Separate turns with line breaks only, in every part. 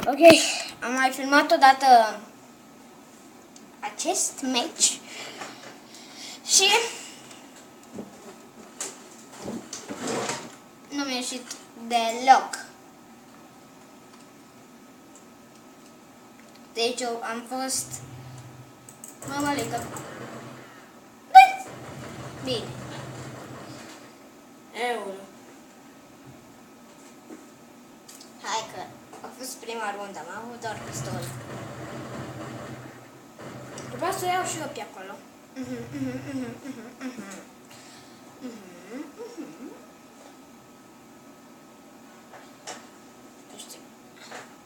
Ok, am mai filmat odată acest match și nu mi-a ieșit deloc. Deci eu am fost mămălică. Bine. Euro. Hai că a fost prima rundă, am avut doar pistol. Trebuia să o iau și eu pe acolo.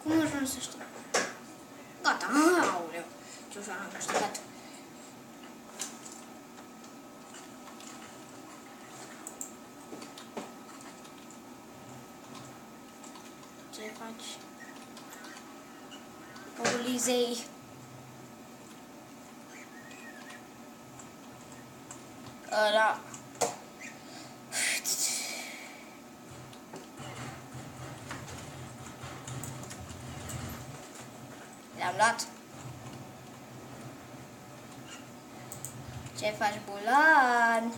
Cum am ajuns să știu? Gata, aoleu, ce ușor am câștigat. Ce faci? Polizei. Ăla. Le-am luat. Ce faci, Bulan?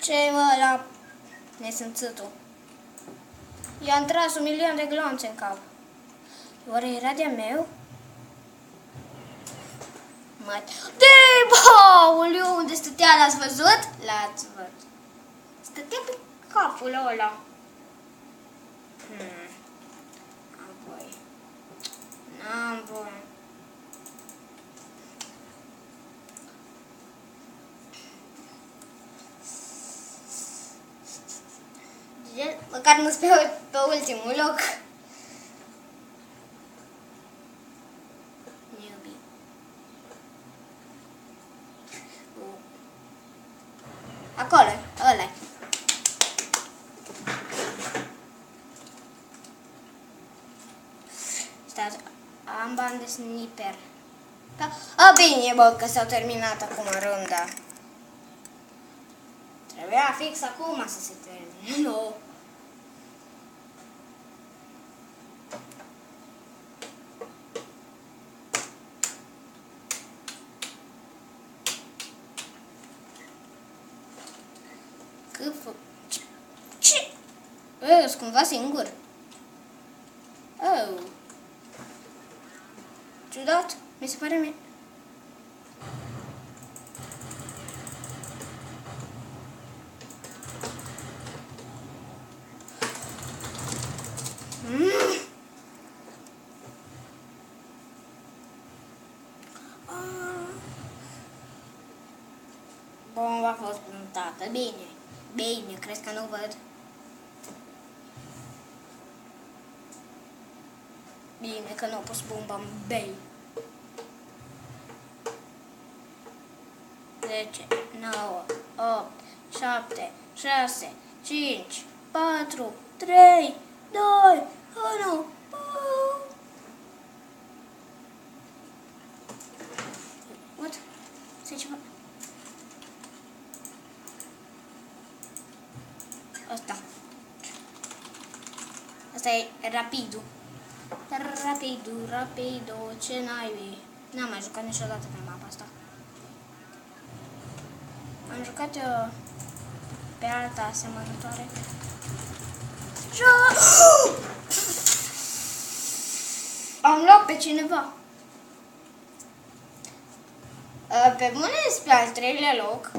Ce mă, la nesânțâtul? I-am tras 1.000.000 de glonțe în cap. Oare era de-a meu? De bauleu, unde stătea, l-ați văzut? L-ați văzut. Stătea pe capul ăla. N-am voie. N-am voie. Măcar nu sunt pe ultimul loc. Acolo, ăla-i. Stați, am bani de sniper. A, bine, bă, că s-au terminat acum runda. Trebuia fix acum să se termine, nu. Ce? Sunt cumva singur. Oh. Ciudat. Mi se pare mie. Bomba a fost plantată. Bine. Bine, crezi că nu văd? Bine că nu a pus bomba în bei. 10, 9, 8, 7, 6, 5, 4, 3, 2, 1. What? Se ceva? Asta e rapidul. Rapido, ce naibii. N-am mai jucat niciodată pe mapa asta. Am jucat pe alta asemănătoare. Am luat pe cineva. Pe bune spre al 3-lea loc.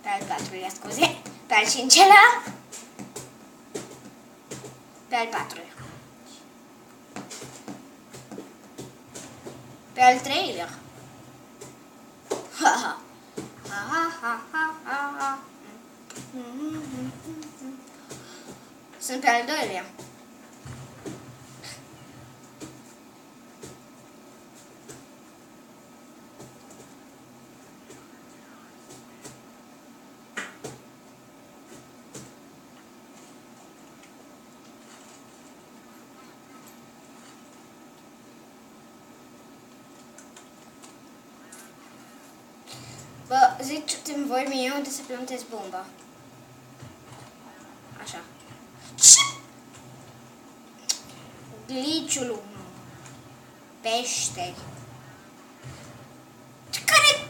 Pe al 4-lea, scuze. Pe al 5-lea. Pe al 4-lea. Pe al 3-lea. Sunt pe al 2-lea. ziceți-mi voi mie unde să plantez bomba. Așa. Ce? Gliciul 1. Pește. Care...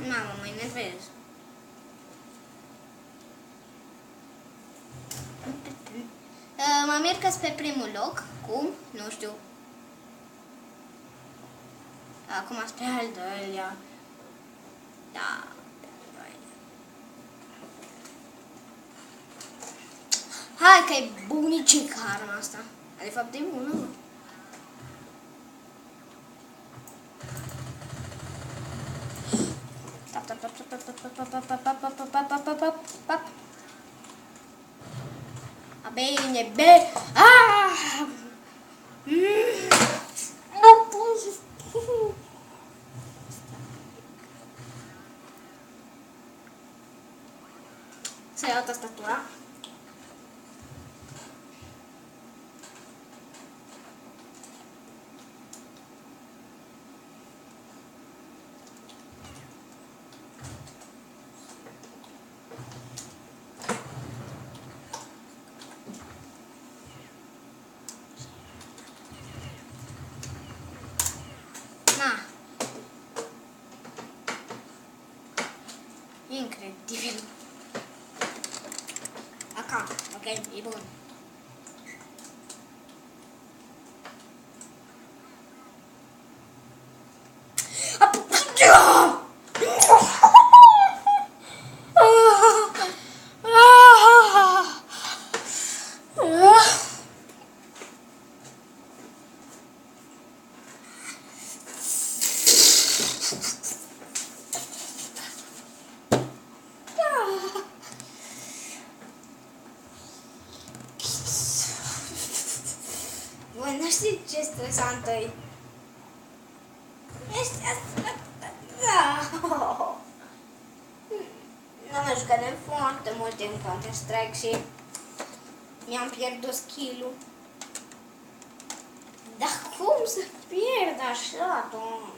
Mamă, mă enervez. Mă mir că-s pe primul loc. Cum? Nu știu. Acum spre al doilea. Da. Hai că e bunicic arma asta. De fapt e bună. Tap tap tap tap tap tap tap tap tap tap tap tap tap tap tap. A bine, bine. Ah! Nu pot să spun. Să iau tastatura. Incredibil. Acum, ok, e bun. Băi, nu știi ce stresantă e. Nu mă jucat de foarte mult în Counter-Strike și mi-am pierdut skill-ul. Dar cum să pierd așa, Doamne?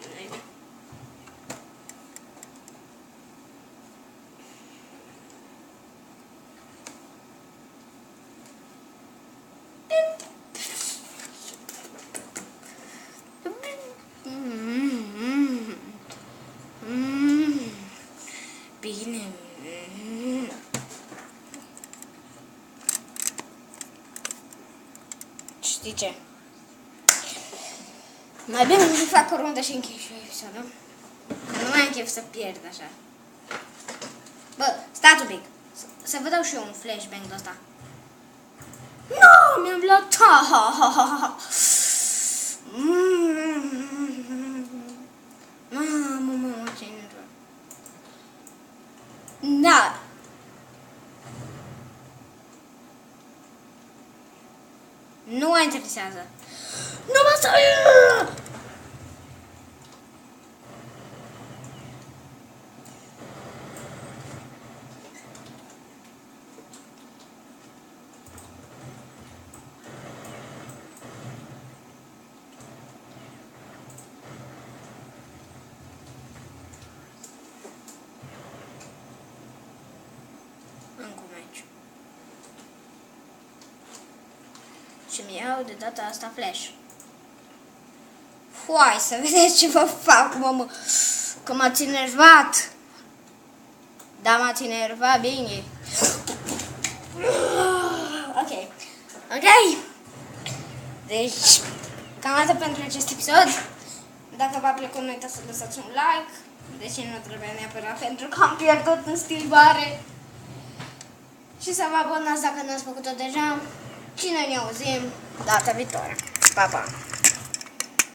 Bine. Știi ce? Mai bine îmi fac o rundă și închei și episodul. Nu mai am chef să pierd așa. Bă, stați un pic. Să vă dau și eu un flashbang de ăsta. Nu, mi-am luat. Mamă, ce nervă. Da. Nu mă interesează. Nu mă să... Și mi iau de data asta flash. Hai să vedeți ce vă fac, mamă. Că m-ați enervat. Da, m-ați enervat bine. Ok. Deci, cam atât pentru acest episod. Dacă v-a plăcut, nu uitați să lăsați un like. Deși nu trebuie neapărat, pentru că am pierdut în stilbare. Și să vă abonați dacă n-ați făcut-o deja. Și noi ne auzim data viitoare. Pa, pa!